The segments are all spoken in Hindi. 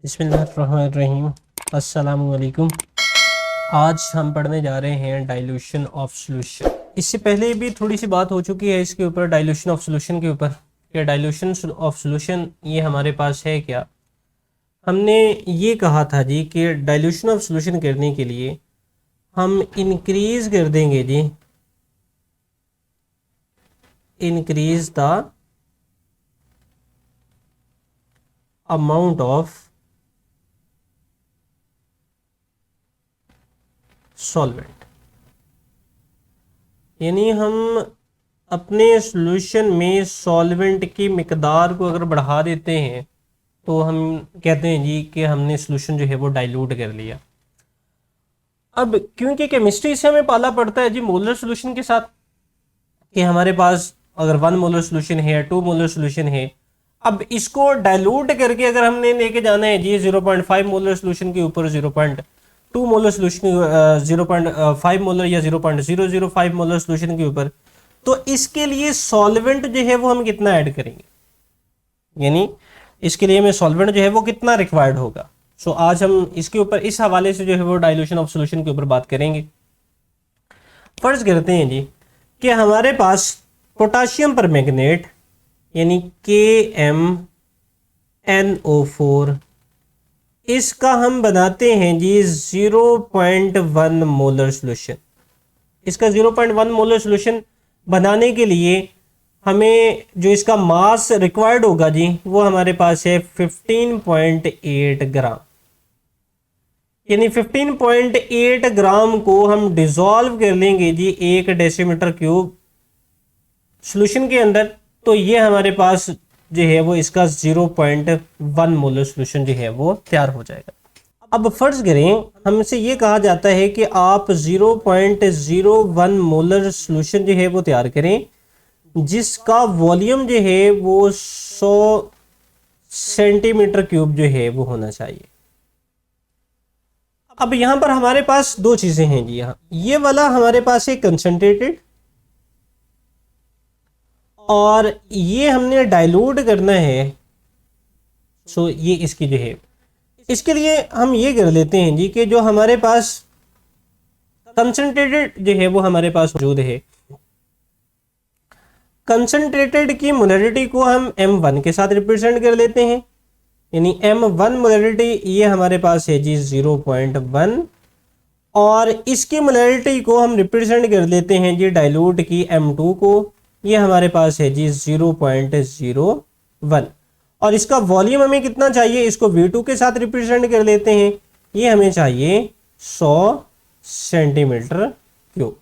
बिस्मिल्लाहिर्रहमानिर्रहीम। अस्सलामुअलैकुम। आज हम पढ़ने जा रहे हैं डाइल्यूशन ऑफ सॉल्यूशन। इससे पहले भी थोड़ी सी बात हो चुकी है इसके ऊपर, डाइल्यूशन ऑफ सॉल्यूशन के ऊपर, कि डाइल्यूशन ऑफ सॉल्यूशन ये हमारे पास है क्या। हमने ये कहा था जी कि डाइल्यूशन ऑफ सॉल्यूशन करने के लिए हम इंक्रीज़ कर देंगे जी, increase the amount of solvent, यानी हम अपने सॉल्यूशन में सॉल्वेंट की मिकदार को अगर बढ़ा देते हैं तो हम कहते हैं जी कि हमने सॉल्यूशन जो है वो डाइल्यूट कर लिया। अब क्योंकि केमिस्ट्री से हमें पाला पड़ता है जी मोलर सॉल्यूशन के साथ, कि हमारे पास अगर 1 मोलर सॉल्यूशन है, 2 मोलर सॉल्यूशन है, अब इसको डाइल्यूट करके अगर हमने लेके जाना है जी 0.5 मोलर सॉल्यूशन के ऊपर 0.2 मोलर सॉल्यूशन, 0.5 मोलर या 0.005 मोलर सॉल्यूशन के ऊपर, तो इसके लिए सॉल्वेंट जो है वो हम कितना ऐड करेंगे, यानी इसके लिए हमें सॉल्वेंट जो है वो कितना रिक्वायर्ड होगा। सो आज हम इसके ऊपर इस हवाले से जो है वो डाइल्यूशन ऑफ सॉल्यूशन के ऊपर बात करेंगे। फर्ज करते हैं जी कि हमारे पास पोटाशियम परमैंगनेट यानी KMnO4, इसका हम बनाते हैं जी 0.1 मोलर सॉल्यूशन। इसका 0.1 मोलर सॉल्यूशन बनाने के लिए हमें जो इसका मास रिक्वायर्ड होगा जी वो हमारे पास है 15.8 ग्राम, यानी 15.8 ग्राम को हम डिसॉल्व कर लेंगे जी 1 डेसीमीटर क्यूब सॉल्यूशन के अंदर, तो ये हमारे पास जो है वो इसका 0.1 मोलर सॉल्यूशन जो है वो तैयार हो जाएगा। अब फर्ज करें हमसे ये कहा जाता है कि आप 0.01 मोलर सॉल्यूशन जो है वो तैयार करें जिसका वॉल्यूम जो है वो 100 सेंटीमीटर क्यूब जो है वो होना चाहिए। अब यहां पर हमारे पास दो चीजें हैं जी, यहाँ ये वाला हमारे पास है कंसंट्रेटेड और ये हमने डाइल्यूट करना है। सो ये इसकी जो है, इसके लिए हम ये कर लेते हैं जी कि जो हमारे पास कंसंट्रेटेड जो है वो हमारे पास मौजूद है, कंसंट्रेटेड की मोलैरिटी को हम M1 के साथ रिप्रेजेंट कर लेते हैं, यानी M1 मोलैरिटी ये हमारे पास है जी 0.1 और इसकी मोलैरिटी को हम रिप्रेजेंट कर लेते हैं जी डाइल्यूट की M2 को, ये हमारे पास है जी 0.01 और इसका वॉल्यूम हमें कितना चाहिए, इसको V2 के साथ रिप्रेजेंट कर लेते हैं, ये हमें चाहिए 100 सेंटीमीटर क्यूब,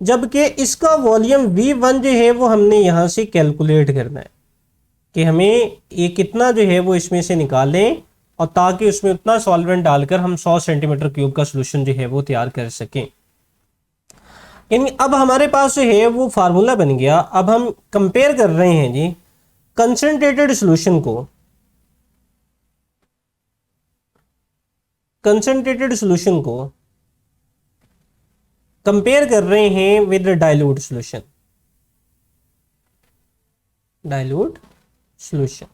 जबकि इसका वॉल्यूम V1 जो है वो हमने यहां से कैलकुलेट करना है कि हमें ये कितना जो है वो इसमें से निकालें और ताकि उसमें उतना सॉल्वेंट डालकर हम 100 सेंटीमीटर क्यूब का सॉल्यूशन जो है वो तैयार कर सकें। यानी अब हमारे पास जो है वो फार्मूला बन गया। अब हम कंपेयर कर रहे हैं जी कंसंट्रेटेड सॉल्यूशन को, कंसंट्रेटेड सॉल्यूशन को कंपेयर कर रहे हैं with dilute solution, dilute solution.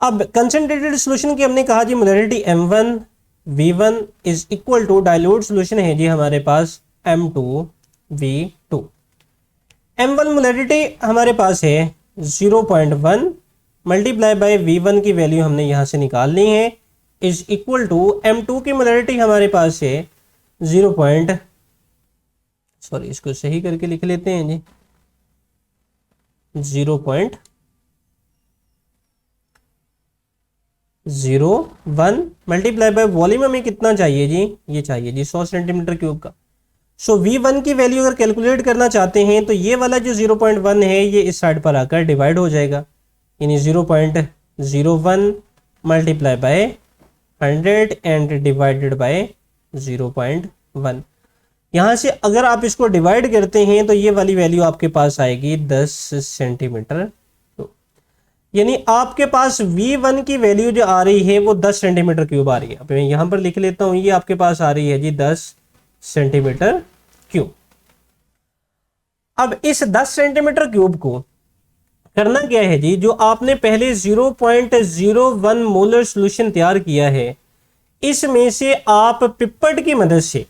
अब कंसंट्रेटेड सॉल्यूशन की हमने कहा जी molarity M1 V1 is equal to dilute solution है जी हमारे पास M2 V2। M1 मोलैरिटी हमारे पास है 0.1 मल्टीप्लाई बाय V1 की वैल्यू हमने यहां से निकालनी है, इज इक्वल टू M2 की मोलैरिटी हमारे पास है इसको सही करके लिख लेते हैं जी 0.01 मल्टीप्लाई बाय वॉल्यूम हमें कितना चाहिए जी, ये चाहिए जी 100 सेंटीमीटर क्यूब का। सो V1 की वैल्यू अगर कैलकुलेट करना चाहते हैं तो ये वाला जो 0.1 है ये इस साइड पर आकर डिवाइड हो जाएगा, यानी 0.01 multiply by 100 and divided by 0.1। यहां से अगर आप इसको डिवाइड करते हैं तो ये वाली वैल्यू आपके पास आएगी 10 सेंटीमीटर, यानी आपके पास V1 की वैल्यू जो आ रही है वो 10 सेंटीमीटर क्यूब आ रही है। अब मैं यहां पर लिख लेता हूं, ये आपके पास आ रही है जी 10 सेंटीमीटर क्यूब। अब इस 10 सेंटीमीटर क्यूब को करना क्या है जी, जो आपने पहले 0.01 मोलर सॉल्यूशन तैयार किया है, इसमें से आप पिपेट की मदद से,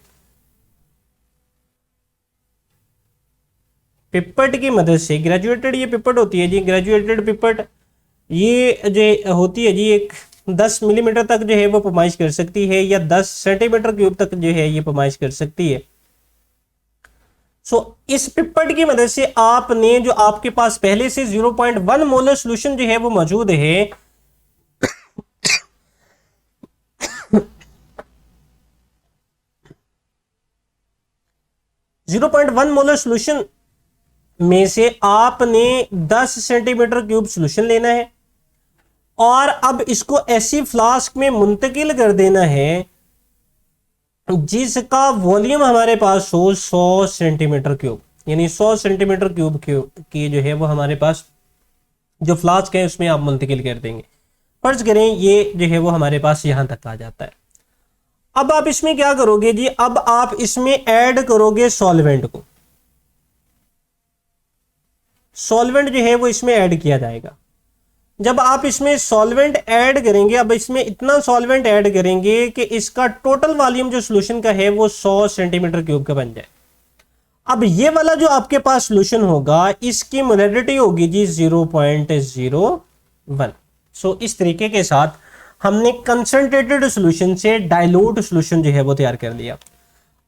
पिपेट की मदद से, ग्रेजुएटेड ये पिपेट होती है जी, ग्रेजुएटेड पिपेट ये जो होती है जी, एक 10 मिलीमीटर तक जो है वो पैमाइश कर सकती है, या 10 सेंटीमीटर क्यूब तक जो है ये पैमाइश कर सकती है। सो इस पिपेट की मदद से आपने, जो आपके पास पहले से 0.1 मोलर सॉल्यूशन जो है वो मौजूद है, 0.1 मोलर सॉल्यूशन में से आपने 10 सेंटीमीटर क्यूब सॉल्यूशन लेना है और अब इसको ऐसी फ्लास्क में मुंतकिल कर देना है जिसका वॉल्यूम हमारे पास हो 100 सेंटीमीटर क्यूब, यानी 100 सेंटीमीटर क्यूब की जो है वो हमारे पास जो फ्लास्क है उसमें आप मुंतकिल कर देंगे। फर्ज करें ये जो है वो हमारे पास यहां तक आ जाता है। अब आप इसमें क्या करोगे जी, अब आप इसमें ऐड करोगे सॉल्वेंट को, सॉल्वेंट जो है वो इसमें ऐड किया जाएगा। जब आप इसमें सॉल्वेंट ऐड करेंगे, अब इसमें इतना सॉल्वेंट ऐड करेंगे कि इसका टोटल वॉल्यूम जो सॉल्यूशन का है वो 100 सेंटीमीटर क्यूब का बन जाए। अब ये वाला जो आपके पास सॉल्यूशन होगा इसकी मोलैरिटी होगी जी 0.01। सो इस तरीके के साथ हमने कंसंट्रेटेड सॉल्यूशन से डाइल्यूट सॉल्यूशन जो है वो तैयार कर लिया।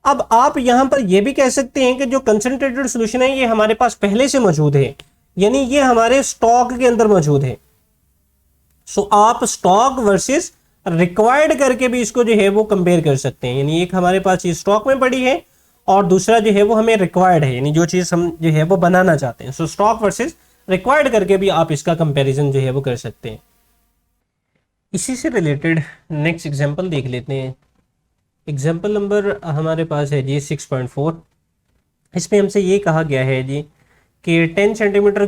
अब आप यहां पर यह भी कह सकते हैं कि जो कंसंट्रेटेड सॉल्यूशन है ये हमारे पास पहले से मौजूद है, यानी ये हमारे स्टॉक के अंदर मौजूद है। सो आप स्टॉक वर्सेस रिक्वायर्ड करके भी इसको जो है वो कंपेयर कर सकते हैं, यानी एक हमारे पास ये स्टॉक में पड़ी है और दूसरा जो है वो हमें रिक्वायर्ड है, यानी जो चीज हम जो है वो बनाना चाहते हैं। सो स्टॉक वर्सेस रिक्वायर्ड करके भी आप इसका कंपैरिजन जो है वो कर सकते हैं। इसी से रिलेटेड नेक्स्ट एग्जांपल देख लेते हैं। एग्जांपल नंबर हमारे पास है जी 6.4। इसमें हमसे ये कहा गया है जी कि 10 centimetre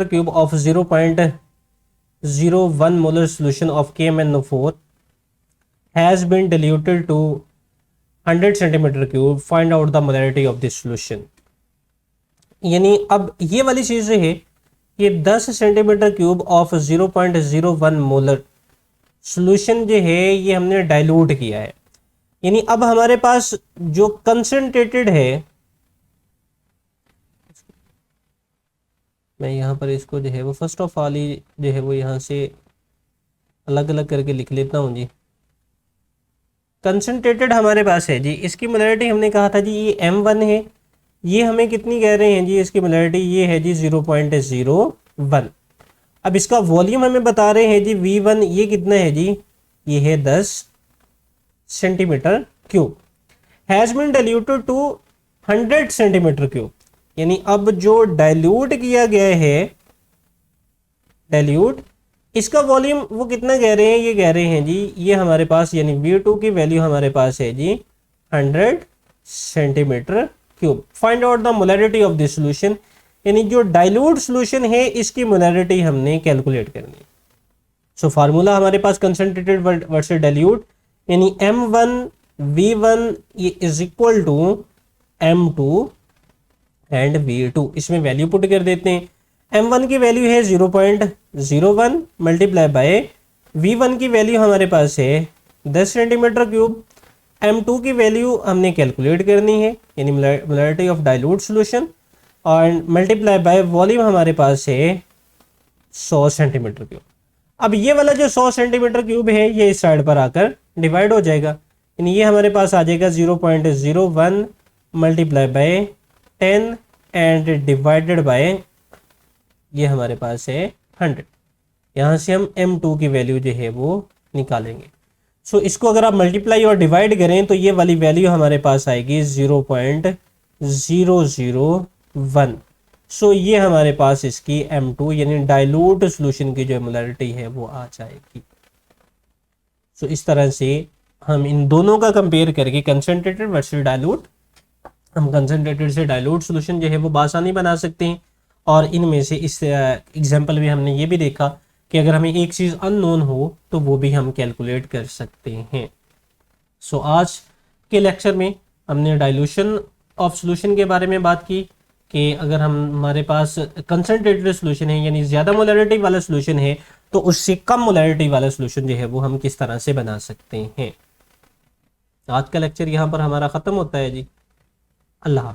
cube of 0.01 molar solution of KMnO4 has been diluted to 100 centimetre cube, find out the molarity of this solution. यानी अब ये वाली चीज है, ये 10 centimetre cube of 0.01 molar solution जो है ये हमने डाइल्यूट किया है, यानी अब हमारे पास जो कंसंट्रेटेड है, मैं यहाँ पर इसको जो है वो फर्स्ट ऑफ ऑल ही जो है वो यहाँ से अलग अलग करके लिख लेता हूँ जी। कंसंट्रेटेड हमारे पास है जी, इसकी मोलैरिटी हमने कहा था जी ये M1 है, ये हमें कितनी कह रहे हैं जी, इसकी मोलैरिटी ये है जी 0.01। अब इसका वॉल्यूम हमें बता रहे हैं जी V1, ये कितना है जी, ये है 10 centimetre cube. Has been diluted to 100 centimetre cube, यानी अब जो डाइल्यूट किया गया है, डाइल्यूट इसका वॉल्यूम वो कितना कह रहे हैं, ये कह रहे हैं जी ये हमारे पास, यानी V2 की वैल्यू हमारे पास है जी 100 centimetre cube. Find out the molarity of this solution, यानी जो डाइल्यूट सॉल्यूशन है इसकी मोलैरिटी हमने कैलकुलेट करनी है। सो फार्मूला हमारे पास कंसंट्रेटेड वर्सेस डाइल्यूट, यानी M1 V1 is equal to M2 and V2। इसमें वैल्यू पुट कर देते हैं। M1 की वैल्यू है 0.01 मल्टीप्लाई बाय V1 की वैल्यू हमारे पास है 10 सेंटीमीटर क्यूब। M2 की वैल्यू हमने कैलकुलेट करनी है, यानी मोलैरिटी ऑफ डाइल्यूट सॉल्यूशन, और मल्टीप्लाई बाय वॉल्यूम हमारे पास है 100 सेंटीमीटर क्यूब। अब ये वाला जो 100 सेंटीमीटर क्यूब है ये इस साइड पर आकर डिवाइड हो जाएगा, यानी ये हमारे पास आ जाएगा 0.01 multiply by 10 and divided by ये हमारे पास है 100। यहाँ से हम M2 की वैल्यू जो है वो निकालेंगे। सो इसको अगर आप मल्टीप्लाई और डिवाइड करें तो ये वाली वैल्यू हमारे पास आएगी 0.001। सो ये हमारे पास इसकी M2 यानी डाइल्यूट सॉल्यूशन की जो मोलैरिटी है वो आ जाएगी। सो इस तरह से हम इन दोनों का कंपेयर करके कंसंट्रेटेड वर्सेस डाइल्यूट, हम कंसंट्रेटेड से डाइल्यूट सॉल्यूशन जो है वो आसानी बना सकते हैं। और इनमें से इस एग्जांपल में हमने ये भी देखा कि अगर हमें एक चीज़ अननोन हो तो वो भी हम कैलकुलेट कर सकते हैं। सो आज के लेक्चर में हमने डाइल्यूशन ऑफ सॉल्यूशन के बारे में बात की, कि अगर हमारे पास कंसनट्रेटेड सोल्यूशन है यानी ज़्यादा मोलैरिटी वाला सोल्यूशन है तो उससे कम मोलैरिटी वाला सोल्यूशन जो है वो हम किस तरह से बना सकते हैं। आज का लेक्चर यहाँ पर हमारा ख़त्म होता है जी। अल्लाह।